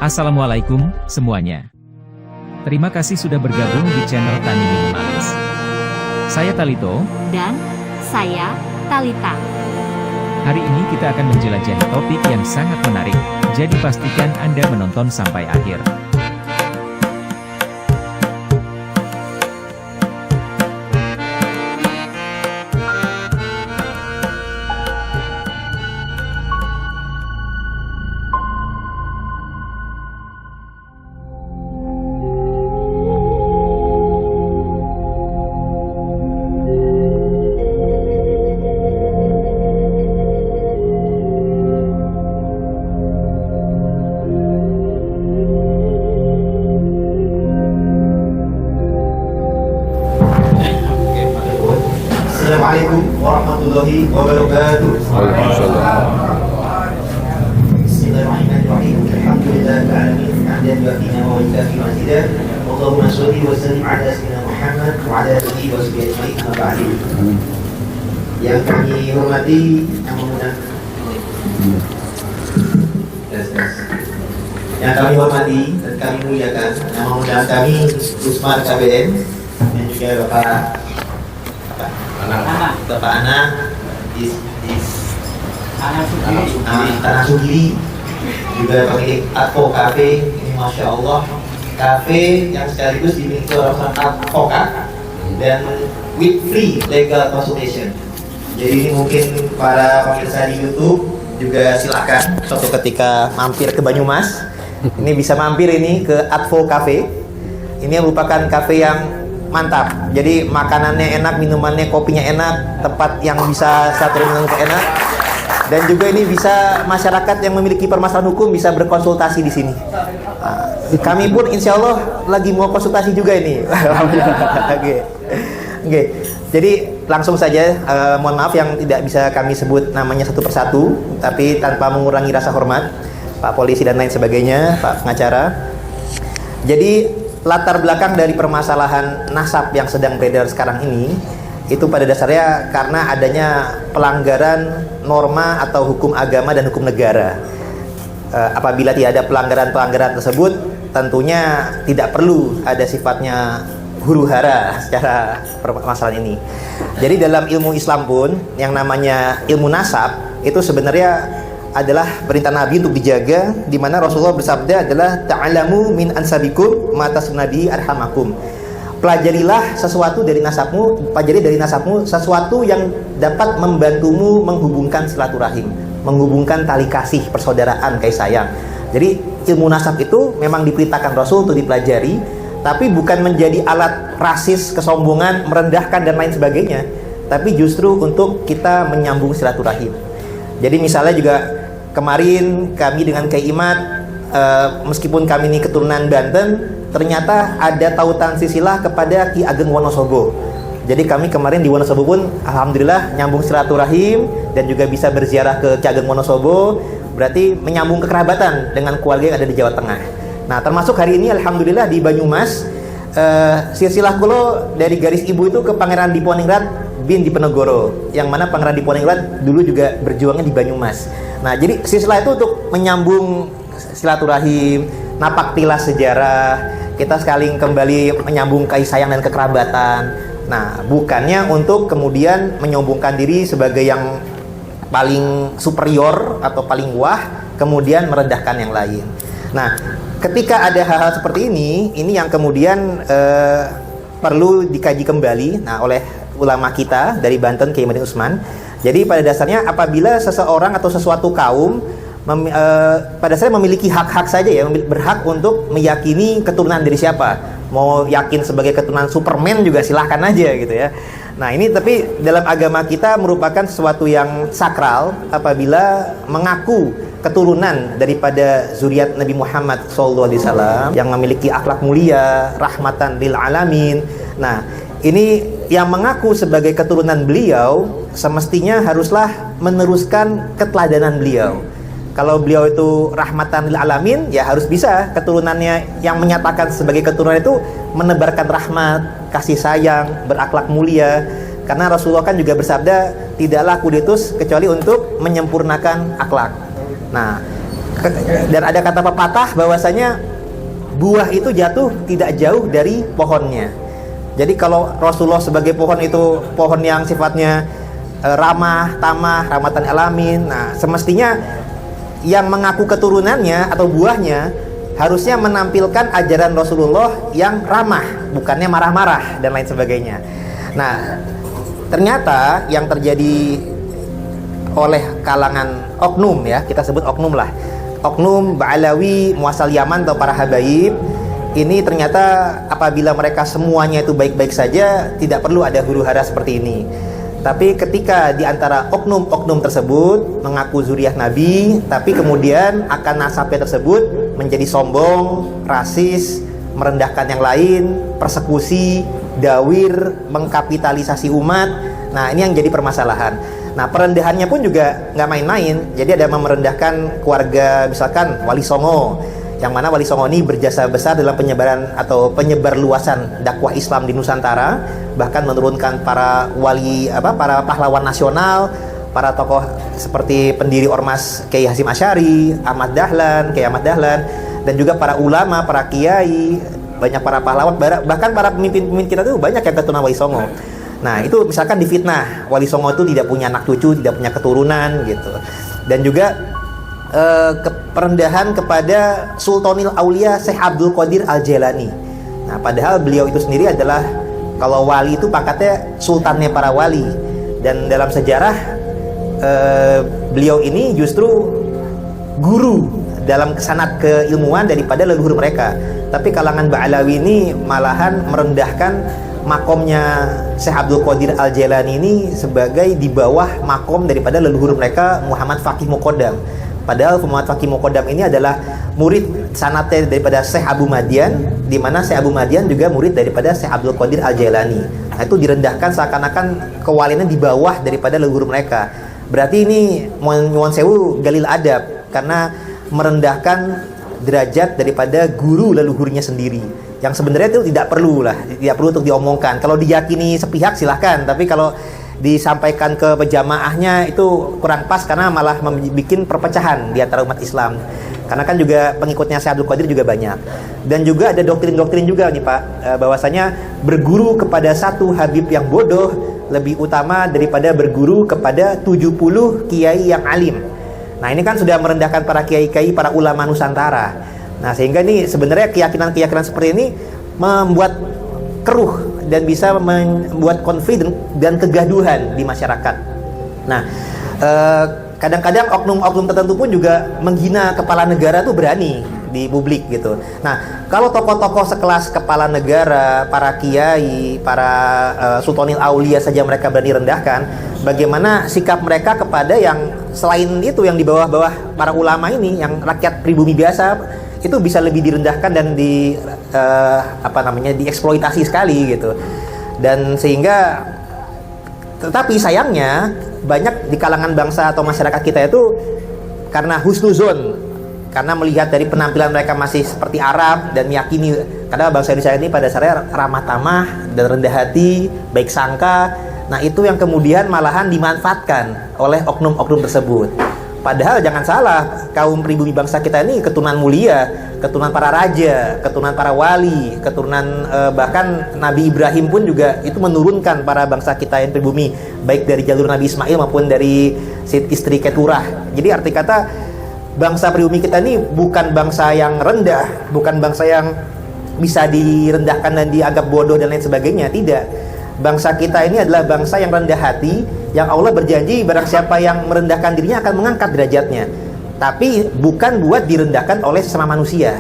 Assalamualaikum semuanya. Terima kasih sudah bergabung di channel Tani Minimalis. Saya Talito. Dan saya Talita. Hari ini kita akan menjelajahi topik yang sangat menarik, jadi pastikan Anda menonton sampai akhir. Assalamualaikum warahmatullahi wabarakatuh. Waalaikumsalam. Bismillahirrahmanirrahim. Alhamdulillahil alamin. Hamdan yu'afina wa yukafi mazidah. Allahumma shalli wa sallim ala sayyidina Muhammad wa ala alihi wa sahbihi ajma'in. Amma ba'du. Yang kami hormati, yang kami hormati dan kami muliakan, nama undang kami Usman KBM dan juga Bapak Ana Tanah Sugiri, juga pemilik Advo Cafe. Ini Masya Allah, cafe yang sekaligus dimiliki orang advokat dan with free legal consultation. Jadi ini mungkin para pemirsa di YouTube juga silakan suatu ketika mampir ke Banyumas, ini bisa mampir ini ke Advo Cafe. Ini merupakan cafe yang mantap. Jadi makanannya enak, minumannya, kopinya enak, tempat yang bisa satu dengan enak. Dan juga ini bisa masyarakat yang memiliki permasalahan hukum bisa berkonsultasi di sini. Kami pun insya Allah lagi mau konsultasi juga ini. Oke. Jadi langsung saja, mohon maaf yang tidak bisa kami sebut namanya satu persatu, tapi tanpa mengurangi rasa hormat, Pak Polisi dan lain sebagainya, Pak Pengacara. Jadi latar belakang dari permasalahan nasab yang sedang beredar sekarang ini itu pada dasarnya karena adanya pelanggaran norma atau hukum agama dan hukum negara. Apabila tidak ada pelanggaran-pelanggaran tersebut, tentunya tidak perlu ada sifatnya huru-hara secara permasalahan ini. Jadi dalam ilmu Islam pun yang namanya ilmu nasab itu sebenarnya adalah perintah Nabi untuk dijaga, di mana Rasulullah bersabda adalah ta'alamu min ansabikum ma tasnabi arhamakum. Pelajarilah sesuatu dari nasabmu, pelajari dari nasabmu sesuatu yang dapat membantumu menghubungkan silaturahim, menghubungkan tali kasih, persaudaraan, kasih sayang. Jadi ilmu nasab itu memang diperintahkan Rasul untuk dipelajari, tapi bukan menjadi alat rasis, kesombongan, merendahkan dan lain sebagainya, tapi justru untuk kita menyambung silaturahim. Jadi misalnya juga kemarin kami dengan Kiai Imad, meskipun kami ini keturunan Banten, ternyata ada tautan silsilah kepada Ki Ageng Wonosobo. Jadi kami kemarin di Wonosobo pun alhamdulillah nyambung silaturahim dan juga bisa berziarah ke Ki Ageng Wonosobo, berarti menyambung kekerabatan dengan keluarga yang ada di Jawa Tengah. Nah, termasuk hari ini alhamdulillah di Banyumas, silsilah kulo dari garis ibu itu ke Pangeran Diponegoro bin Diponegoro, yang mana Pangeran Diponegoro dulu juga berjuangnya di Banyumas. Nah, jadi silsilah itu untuk menyambung silaturahim, napak tilas sejarah, kita sekali kembali menyambung kasih sayang dan kekerabatan. Nah, bukannya untuk kemudian menyombongkan diri sebagai yang paling superior atau paling wah, kemudian merendahkan yang lain. Nah, ketika ada hal-hal seperti ini yang kemudian perlu dikaji kembali oleh ulama kita dari Banten, Kiai Madin Usman. Jadi pada dasarnya apabila seseorang atau sesuatu kaum pada dasarnya memiliki hak-hak saja ya, berhak untuk meyakini keturunan dari siapa. Mau yakin sebagai keturunan Superman juga silahkan aja gitu ya. Nah, ini tapi dalam agama kita merupakan sesuatu yang sakral apabila mengaku keturunan daripada zuriat Nabi Muhammad SAW yang memiliki akhlak mulia, rahmatan lil alamin. Nah, ini yang mengaku sebagai keturunan beliau semestinya haruslah meneruskan keteladanan beliau. Kalau beliau itu rahmatan lil alamin, ya harus bisa keturunannya yang menyatakan sebagai keturunan itu menebarkan rahmat, kasih sayang, berakhlak mulia. Karena Rasulullah kan juga bersabda, tidaklah aku diutus kecuali untuk menyempurnakan akhlak. Nah, Dan ada kata pepatah bahwasanya buah itu jatuh tidak jauh dari pohonnya. Jadi kalau Rasulullah sebagai pohon itu pohon yang sifatnya ramah, tamah, rahmatan alamin. Nah, semestinya yang mengaku keturunannya atau buahnya harusnya menampilkan ajaran Rasulullah yang ramah, bukannya marah-marah dan lain sebagainya. Nah, ternyata yang terjadi oleh kalangan oknum, ya, kita sebut oknum lah, oknum Ba'alawi muasal Yaman atau para habaib ini, ternyata apabila mereka semuanya itu baik-baik saja, tidak perlu ada huru-hara seperti ini. Tapi ketika di antara oknum-oknum tersebut mengaku zuriyah Nabi, tapi kemudian akan nasabnya tersebut menjadi sombong, rasis, merendahkan yang lain, persekusi, dawir, mengkapitalisasi umat. Nah, ini yang jadi permasalahan. Nah, perendahannya pun juga nggak main-main. Jadi ada merendahkan keluarga, misalkan Wali Songo, yang mana Wali Songo ini berjasa besar dalam penyebaran atau penyebar luasan dakwah Islam di Nusantara, bahkan menurunkan para para pahlawan nasional, para tokoh seperti pendiri Ormas Kiai Hasyim Asy'ari, Ahmad Dahlan, Kiai Ahmad Dahlan, dan juga para ulama, para kiai, banyak para pahlawan, bahkan para pemimpin-pemimpin kita tuh banyak yang keturunan Wali Songo. Nah, itu misalkan difitnah Wali Songo itu tidak punya anak cucu, tidak punya keturunan gitu. Dan juga perendahan kepada Sultanil Aulia Syekh Abdul Qadir Al-Jailani. Nah, padahal beliau itu sendiri adalah, kalau wali itu pangkatnya sultannya para wali. Dan dalam sejarah beliau ini justru guru dalam sanad keilmuan daripada leluhur mereka. Tapi kalangan Ba'alawi ini malahan merendahkan makomnya Syekh Abdul Qadir Al-Jailani ini sebagai di bawah makom daripada leluhur mereka Muhammad Faqih Muqaddam. Padahal Muhammad Faqih Muqaddam ini adalah murid sanadnya daripada Syekh Abu Madian, di mana Syekh Abu Madian juga murid daripada Syekh Abdul Qadir Al-Jailani. Nah, itu direndahkan seakan-akan kewaliannya di bawah daripada leluhur mereka. Berarti ini nyuwun sewu galil adab, karena merendahkan derajat daripada guru leluhurnya sendiri, yang sebenarnya itu tidak perlu untuk diomongkan. Kalau diyakini sepihak silahkan, tapi kalau disampaikan ke pejamaahnya itu kurang pas, karena malah membuat perpecahan di antara umat Islam. Karena kan juga pengikutnya Syekh Abdul Qadir juga banyak. Dan juga ada doktrin-doktrin juga nih Pak, bahwasanya berguru kepada satu habib yang bodoh lebih utama daripada berguru kepada 70 kiai yang alim. Nah, ini kan sudah merendahkan para kiai-kiai, para ulama Nusantara. Nah, sehingga ini sebenarnya keyakinan-keyakinan seperti ini membuat keruh dan bisa membuat konflik dan kegaduhan di masyarakat. Nah, kadang-kadang oknum-oknum tertentu pun juga menghina kepala negara tuh berani di publik gitu. Nah, kalau tokoh-tokoh sekelas kepala negara, para kiai, para Sultanil Aulia saja mereka berani rendahkan, bagaimana sikap mereka kepada yang selain itu, yang di bawah-bawah para ulama ini, yang rakyat pribumi biasa, itu bisa lebih direndahkan dan dieksploitasi sekali gitu. Dan sehingga, tetapi sayangnya banyak di kalangan bangsa atau masyarakat kita itu karena husnuzon, karena melihat dari penampilan mereka masih seperti Arab dan meyakini, karena bangsa Indonesia ini pada dasarnya ramah tamah dan rendah hati, baik sangka. Nah, itu yang kemudian malahan dimanfaatkan oleh oknum-oknum tersebut. Padahal jangan salah, kaum pribumi bangsa kita ini keturunan mulia, keturunan para raja, keturunan para wali, keturunan bahkan Nabi Ibrahim pun juga itu menurunkan para bangsa kita yang pribumi, baik dari jalur Nabi Ismail maupun dari istri Keturah. Jadi arti kata, bangsa pribumi kita ini bukan bangsa yang rendah, bukan bangsa yang bisa direndahkan dan dianggap bodoh dan lain sebagainya, tidak. Bangsa kita ini adalah bangsa yang rendah hati, yang Allah berjanji barang siapa yang merendahkan dirinya akan mengangkat derajatnya, tapi bukan buat direndahkan oleh sesama manusia.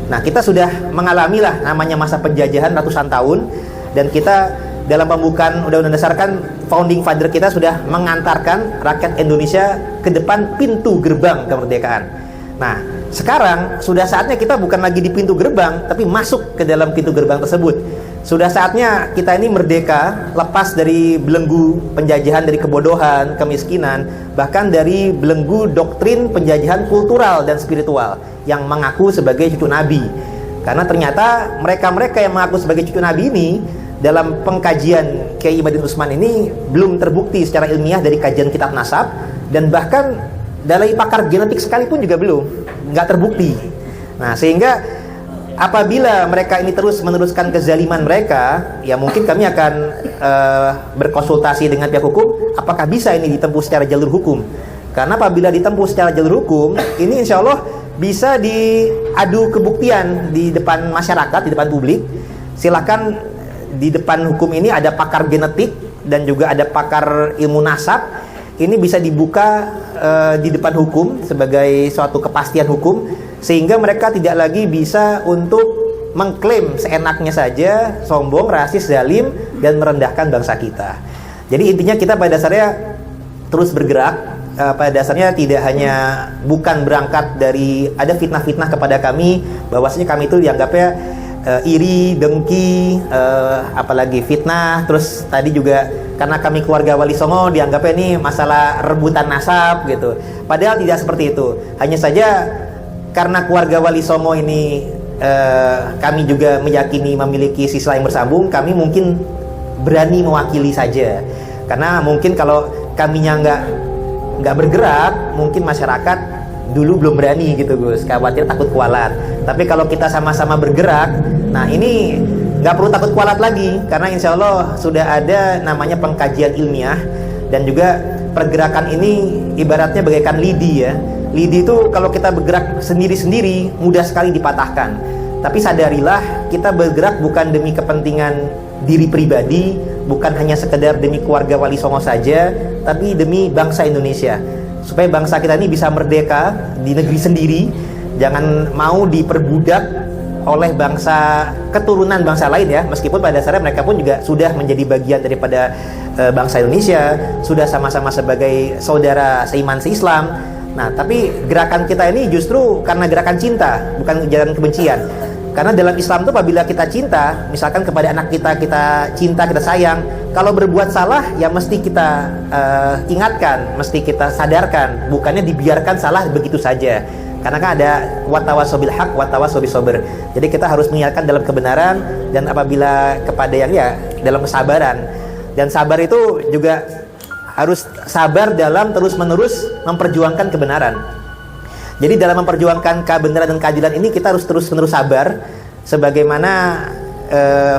Nah, kita sudah mengalami lah namanya masa penjajahan ratusan tahun, dan kita dalam pembukaan Undang-Undang Dasar kan founding father kita sudah mengantarkan rakyat Indonesia ke depan pintu gerbang kemerdekaan. Nah, sekarang sudah saatnya kita bukan lagi di pintu gerbang, tapi masuk ke dalam pintu gerbang tersebut. Sudah saatnya kita ini merdeka, lepas dari belenggu penjajahan, dari kebodohan, kemiskinan, bahkan dari belenggu doktrin penjajahan kultural dan spiritual yang mengaku sebagai cucu Nabi. Karena ternyata mereka-mereka yang mengaku sebagai cucu Nabi ini, dalam pengkajian Kiai Ibadin Utsman ini belum terbukti secara ilmiah dari kajian kitab nasab, dan bahkan dari pakar genetik sekalipun juga belum, nggak terbukti. Nah, sehingga apabila mereka ini terus meneruskan kezaliman mereka, ya mungkin kami akan berkonsultasi dengan pihak hukum, apakah bisa ini ditempuh secara jalur hukum. Karena apabila ditempuh secara jalur hukum, ini insya Allah bisa diadu kebuktian di depan masyarakat, di depan publik. Silakan di depan hukum ini ada pakar genetik dan juga ada pakar ilmu nasab. Ini bisa dibuka di depan hukum sebagai suatu kepastian hukum, sehingga mereka tidak lagi bisa untuk mengklaim seenaknya saja, sombong, rasis, zalim, dan merendahkan bangsa kita. Jadi intinya kita pada dasarnya terus bergerak. Pada dasarnya tidak hanya bukan berangkat dari ada fitnah-fitnah kepada kami, bahwasanya kami itu dianggapnya iri, dengki, apalagi fitnah. Terus tadi juga karena kami keluarga Wali Songo dianggapnya ini masalah rebutan nasab gitu. Padahal tidak seperti itu. Hanya saja karena keluarga Wali Songo ini kami juga meyakini memiliki sisa yang bersambung, kami mungkin berani mewakili saja. Karena mungkin kalau kaminya nggak bergerak, mungkin masyarakat dulu belum berani gitu Gus, khawatir takut kualat. Tapi kalau kita sama-sama bergerak, nah ini nggak perlu takut kualat lagi, karena insya Allah sudah ada namanya pengkajian ilmiah. Dan juga pergerakan ini ibaratnya bagaikan lidi ya. Lidi itu kalau kita bergerak sendiri-sendiri mudah sekali dipatahkan. Tapi sadarilah, kita bergerak bukan demi kepentingan diri pribadi, bukan hanya sekedar demi keluarga Wali Songo saja, tapi demi bangsa Indonesia, supaya bangsa kita ini bisa merdeka di negeri sendiri, jangan mau diperbudak oleh bangsa keturunan bangsa lain ya, meskipun pada dasarnya mereka pun juga sudah menjadi bagian daripada bangsa Indonesia, sudah sama-sama sebagai saudara seiman seislam. Nah, tapi gerakan kita ini justru karena gerakan cinta, bukan jalan kebencian. Karena dalam Islam itu apabila kita cinta, misalkan kepada anak kita, kita cinta, kita sayang, kalau berbuat salah ya mesti kita ingatkan, mesti kita sadarkan, bukannya dibiarkan salah begitu saja. Karena kan ada watawasaw bil haq, watawasaw bis sabr. Jadi kita harus mengingatkan dalam kebenaran, dan apabila kepada yang ya dalam kesabaran. Dan sabar itu juga harus sabar dalam terus-menerus memperjuangkan kebenaran. Jadi dalam memperjuangkan kebenaran dan keadilan ini kita harus terus-menerus sabar. Sebagaimana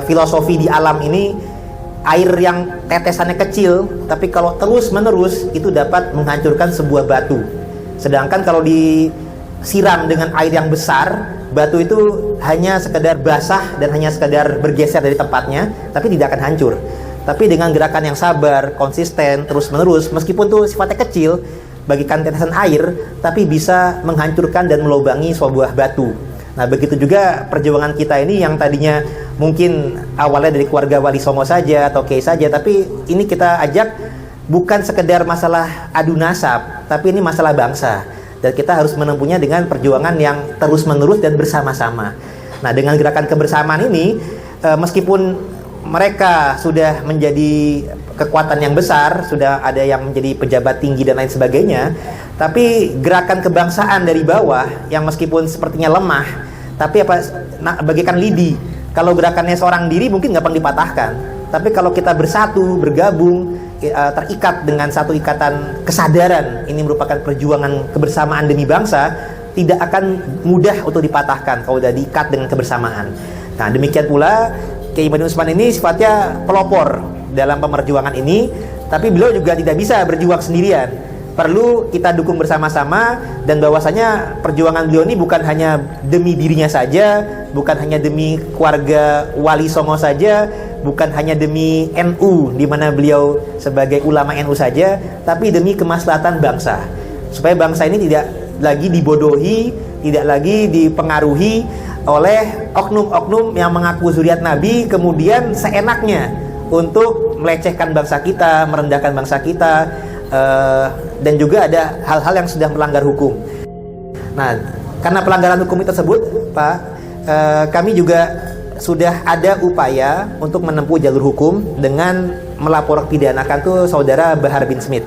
filosofi di alam ini, air yang tetesannya kecil, tapi kalau terus-menerus itu dapat menghancurkan sebuah batu. Sedangkan kalau disiram dengan air yang besar, batu itu hanya sekedar basah dan hanya sekedar bergeser dari tempatnya, tapi tidak akan hancur. Tapi dengan gerakan yang sabar, konsisten, terus-menerus, meskipun itu sifatnya kecil, bagikan tetesan air, tapi bisa menghancurkan dan melubangi sebuah batu. Nah, begitu juga perjuangan kita ini yang tadinya mungkin awalnya dari keluarga Wali Songo saja atau Kiai saja, tapi ini kita ajak bukan sekedar masalah adu nasab, tapi ini masalah bangsa. Dan kita harus menempuhnya dengan perjuangan yang terus-menerus dan bersama-sama. Nah, dengan gerakan kebersamaan ini, meskipun mereka sudah menjadi kekuatan yang besar, sudah ada yang menjadi pejabat tinggi dan lain sebagainya, tapi gerakan kebangsaan dari bawah yang meskipun sepertinya lemah, tapi bagaikan lidi. Kalau gerakannya seorang diri mungkin gampang dipatahkan, tapi kalau kita bersatu, bergabung, terikat dengan satu ikatan kesadaran, ini merupakan perjuangan kebersamaan demi bangsa, tidak akan mudah untuk dipatahkan kalau sudah diikat dengan kebersamaan. Nah, demikian pula Kiai Ibrahim Utsman ini sifatnya pelopor dalam pemerjuangan ini, tapi beliau juga tidak bisa berjuang sendirian. Perlu kita dukung bersama-sama, dan bahwasanya perjuangan beliau ini bukan hanya demi dirinya saja, bukan hanya demi keluarga Wali Songo saja, bukan hanya demi NU di mana beliau sebagai ulama NU saja, tapi demi kemaslahatan bangsa. Supaya bangsa ini tidak lagi dibodohi, tidak lagi dipengaruhi oleh oknum-oknum yang mengaku zuriat Nabi, kemudian seenaknya untuk melecehkan bangsa kita, merendahkan bangsa kita, dan juga ada hal-hal yang sudah melanggar hukum. Nah, karena pelanggaran hukum tersebut, Pak, kami juga sudah ada upaya untuk menempuh jalur hukum dengan melapor pidanakan tuh saudara Bahar bin Smith.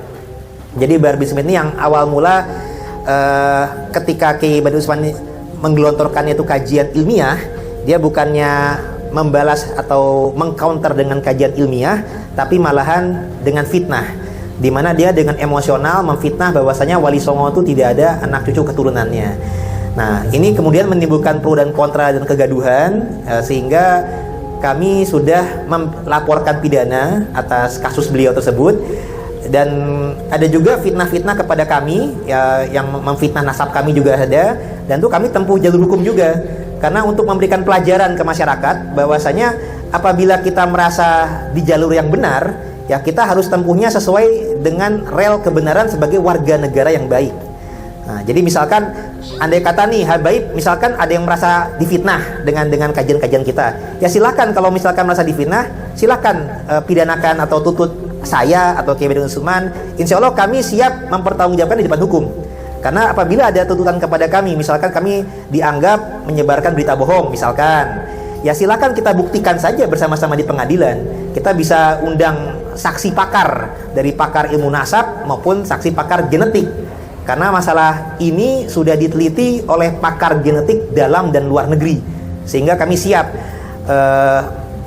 Jadi Bahar bin Smith ini yang awal mula ketika Kiai Ibrahim Utsman menggelontorkannya itu kajian ilmiah, dia bukannya membalas atau mengcounter dengan kajian ilmiah, tapi malahan dengan fitnah. di mana dia dengan emosional memfitnah bahwasanya Wali Songo itu tidak ada anak cucu keturunannya. Nah, ini kemudian menimbulkan pro dan kontra dan kegaduhan, sehingga kami sudah melaporkan pidana atas kasus beliau tersebut. Dan ada juga fitnah-fitnah kepada kami ya, yang memfitnah nasab kami juga ada, dan itu kami tempuh jalur hukum juga, karena untuk memberikan pelajaran ke masyarakat bahwasanya apabila kita merasa di jalur yang benar, ya kita harus tempuhnya sesuai dengan rel kebenaran sebagai warga negara yang baik. Nah, jadi misalkan andai kata nih Habaib, misalkan ada yang merasa difitnah dengan kajian-kajian kita, ya silakan kalau misalkan merasa difitnah, silakan pidanakan atau tutut saya atau Kiai Bedun Usman. Insya Allah kami siap mempertanggungjawabkan di depan hukum. Karena apabila ada tuntutan kepada kami, misalkan kami dianggap menyebarkan berita bohong misalkan, ya silakan kita buktikan saja bersama-sama di pengadilan. Kita bisa undang saksi pakar, dari pakar ilmu nasab maupun saksi pakar genetik. Karena masalah ini sudah diteliti oleh pakar genetik dalam dan luar negeri, sehingga kami siap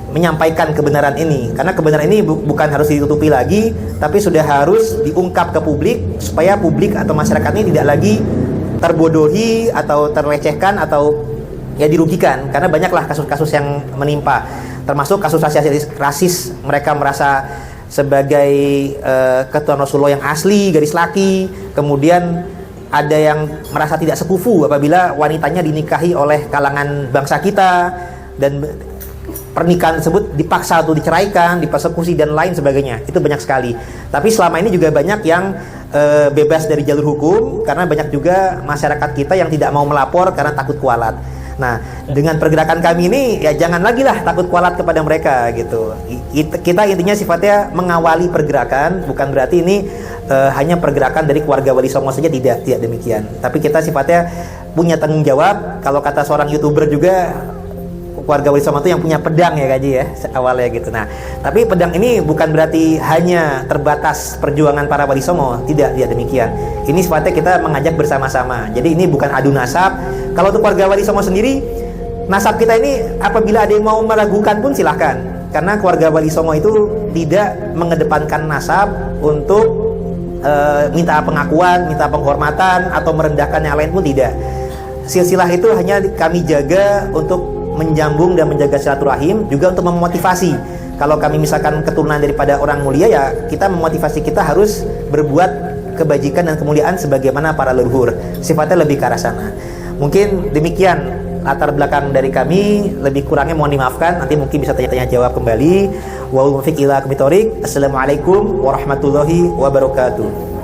menyampaikan kebenaran ini. Karena kebenaran ini bukan harus ditutupi lagi, tapi sudah harus diungkap ke publik, supaya publik atau masyarakat ini tidak lagi terbodohi atau terlecehkan atau ya dirugikan. Karena banyaklah kasus-kasus yang menimpa, termasuk kasus rasis. Mereka merasa sebagai keturunan Rasulullah yang asli, garis laki. Kemudian ada yang merasa tidak sekufu apabila wanitanya dinikahi oleh kalangan bangsa kita, dan pernikahan tersebut dipaksa atau diceraikan, dipersekusi dan lain sebagainya. Itu banyak sekali. Tapi selama ini juga banyak yang bebas dari jalur hukum, karena banyak juga masyarakat kita yang tidak mau melapor karena takut kualat. Nah, dengan pergerakan kami ini, ya jangan lagi lah takut kualat kepada mereka gitu. Kita intinya sifatnya mengawali pergerakan, bukan berarti ini hanya pergerakan dari keluarga Wali Songo saja, tidak demikian. Tapi kita sifatnya punya tanggung jawab. Kalau kata seorang YouTuber juga, keluarga Wali Songo itu yang punya pedang ya Gaji ya, awalnya gitu. Nah, tapi pedang ini bukan berarti hanya terbatas perjuangan para Wali Songo, tidak demikian. Ini sifatnya kita mengajak bersama-sama. Jadi ini bukan adu nasab. Kalau untuk keluarga Wali Songo sendiri, nasab kita ini apabila ada yang mau meragukan pun silahkan. Karena keluarga Wali Songo itu tidak mengedepankan nasab untuk minta pengakuan, minta penghormatan, atau merendahkan yang lain pun tidak. Silsilah itu hanya kami jaga untuk menjambung dan menjaga silaturahim, juga untuk memotivasi. Kalau kami misalkan keturunan daripada orang mulia, ya kita memotivasi kita harus berbuat kebajikan dan kemuliaan sebagaimana para leluhur. Sifatnya lebih ke arah sana. Mungkin demikian latar belakang dari kami. Lebih kurangnya mohon dimaafkan. Nanti mungkin bisa tanya-tanya jawab kembali. Wa'alaikumsalam warahmatullahi wabarakatuh.